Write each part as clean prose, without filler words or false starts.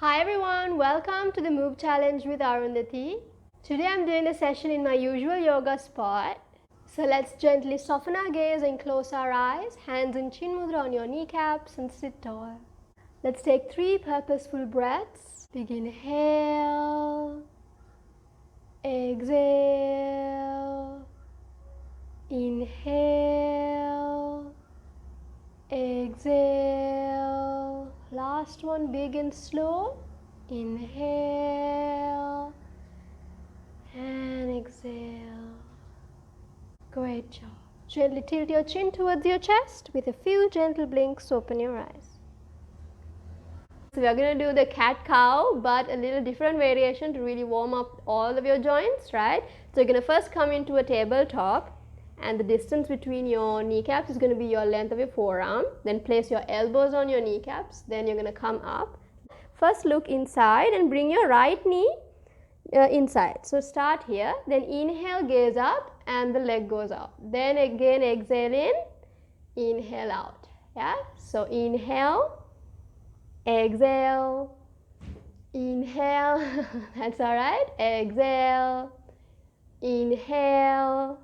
Hi everyone, welcome to the Move Challenge with Arundathi. Today I'm doing a session in my usual yoga spot. So let's gently soften our gaze and close our eyes, hands in chin mudra on your kneecaps and sit tall. Let's take 3 purposeful breaths. Big inhale, exhale, inhale, exhale. Last one, big and slow. Inhale and exhale. Great job. Gently tilt your chin towards your chest. With a few gentle blinks, open your eyes. So we are going to do the cat-cow, but a little different variation to really warm up all of your joints, right? So you're going to first come into a tabletop, and the distance between your kneecaps is going to be your length of your forearm. Then place your elbows on your kneecaps. Then you're going to come up. First look inside and bring your right knee inside. So start here, then inhale, gaze up, and the leg goes out. Then again exhale in, inhale out. Yeah, so inhale, exhale, inhale. That's all right. Exhale, inhale,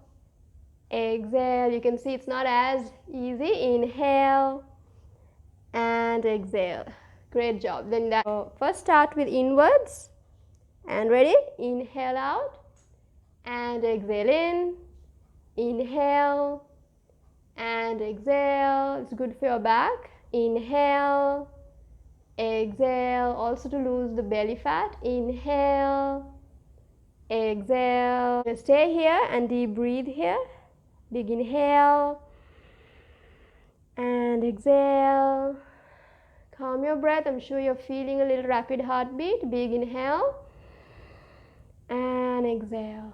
exhale. You can see it's not as easy. Inhale and exhale. Great job. Then that first start with inwards. And ready? Inhale out and exhale in. Inhale and exhale. It's good for your back. Inhale, exhale. Also to lose the belly fat. Inhale, exhale. Stay here and deep breathe here. Big inhale and exhale. Calm your breath. I'm sure you're feeling a little rapid heartbeat. Big inhale and exhale.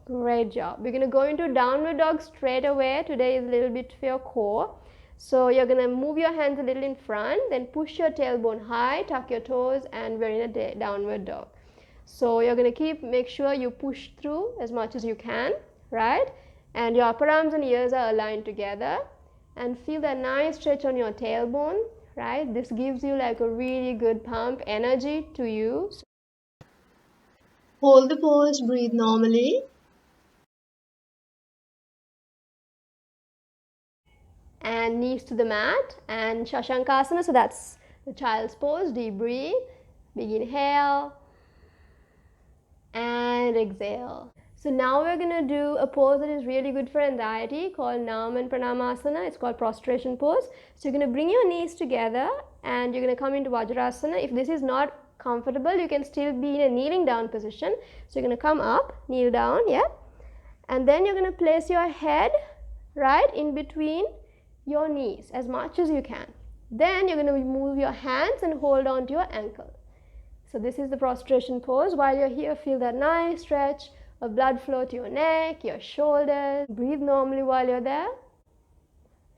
Great job. We're going to go into downward dog straight away. Today is a little bit for your core. So you're going to move your hands a little in front, then push your tailbone high, tuck your toes, and we're in a downward dog. So you're going to make sure you push through as much as you can, right? And your upper arms and ears are aligned together, and feel that nice stretch on your tailbone, right? This gives you like a really good pump energy to you. Hold the pose, breathe normally. And knees to the mat and Shashankasana. So that's the child's pose. Deep breathe. Big inhale and exhale. So now we're going to do a pose that is really good for anxiety called Nam and Pranamasana. It's called Prostration Pose. So you're going to bring your knees together and you're going to come into Vajrasana. If this is not comfortable, you can still be in a kneeling down position. So you're going to come up, kneel down, yeah. And then you're going to place your head right in between your knees as much as you can. Then you're going to move your hands and hold on to your ankle. So this is the prostration pose. While you're here, feel that nice stretch of blood flow to your neck, your shoulders. Breathe normally while you're there.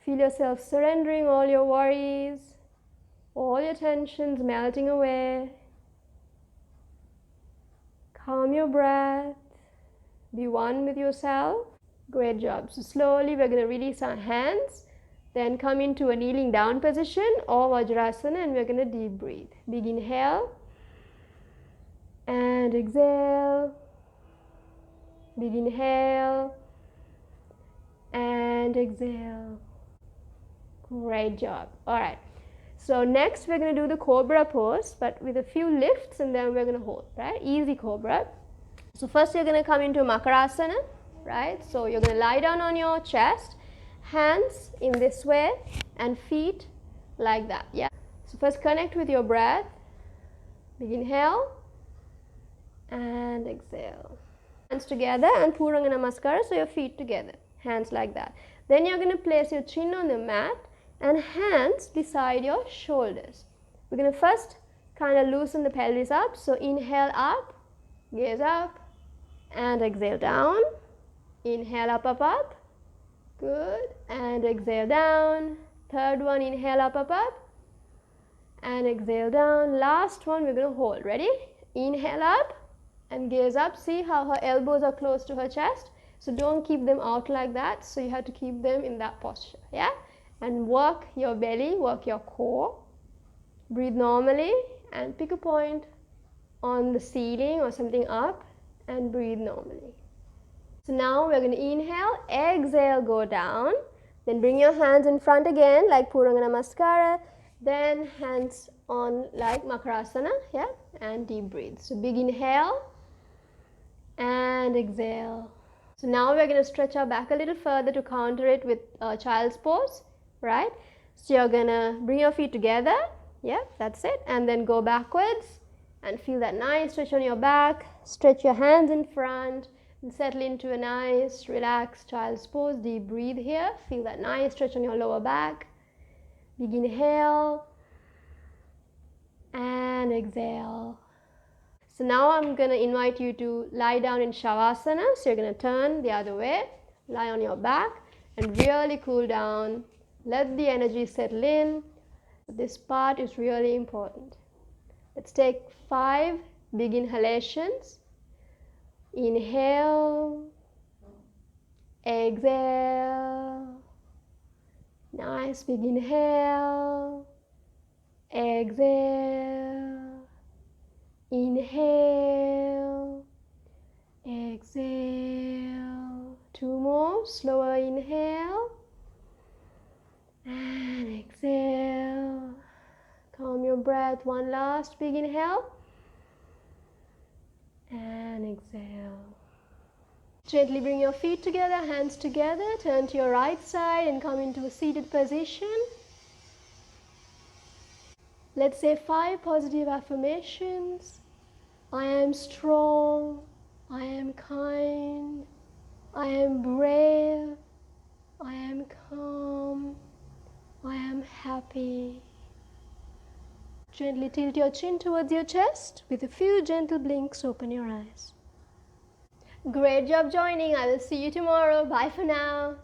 Feel yourself surrendering all your worries, all your tensions melting away. Calm your breath. Be one with yourself. Great job. So slowly we're going to release our hands. Then come into a kneeling down position or Vajrasana, and we're going to deep breathe. Big inhale and exhale. Big inhale and exhale. Great job. All right. So next we're going to do the Cobra Pose, but with a few lifts, and then we're going to hold, right? Easy Cobra. So first you're going to come into Makarasana, right? So you're going to lie down on your chest. Hands in this way and feet like that, yeah. So first connect with your breath. Big inhale and exhale. Hands together and Puranga Namaskara, so your feet together, hands like that. Then you're going to place your chin on the mat and hands beside your shoulders. We're going to first kind of loosen the pelvis up. So inhale up, gaze up, and exhale down. Inhale up, up, up. Good. And exhale down. Third one, inhale up, up, up. And exhale down. Last one, we're going to hold. Ready? Inhale up and gaze up. See how her elbows are close to her chest? So don't keep them out like that. So you have to keep them in that posture. Yeah? And work your belly, work your core. Breathe normally and pick a point on the ceiling or something up and breathe normally. So now we're going to inhale, exhale, go down. Then bring your hands in front again like Puranga Namaskara. Then hands on like Makarasana, yeah, and deep breathe. So big inhale and exhale. So now we're going to stretch our back a little further to counter it with child's pose, right? So you're going to bring your feet together, yeah, that's it, and then go backwards and feel that nice stretch on your back. Stretch your hands in front and settle into a nice relaxed child's pose. Deep breathe here, feel that nice stretch on your lower back. Big inhale and exhale. So now I'm going to invite you to lie down in Shavasana. So you're going to turn the other way, lie on your back and really cool down. Let the energy settle in. This part is really important. Let's take 5 big inhalations. Inhale, exhale. Nice big inhale, exhale. Inhale, exhale. 2 more, slower inhale and exhale. Calm your breath, 1 last big inhale and exhale. Gently bring your feet together, hands together, turn to your right side and come into a seated position. Let's say 5 positive affirmations. I am strong, I am kind, I am brave, I am calm, I am happy. Gently tilt your chin towards your chest. With a few gentle blinks, open your eyes. Great job joining. I will see you tomorrow. Bye for now.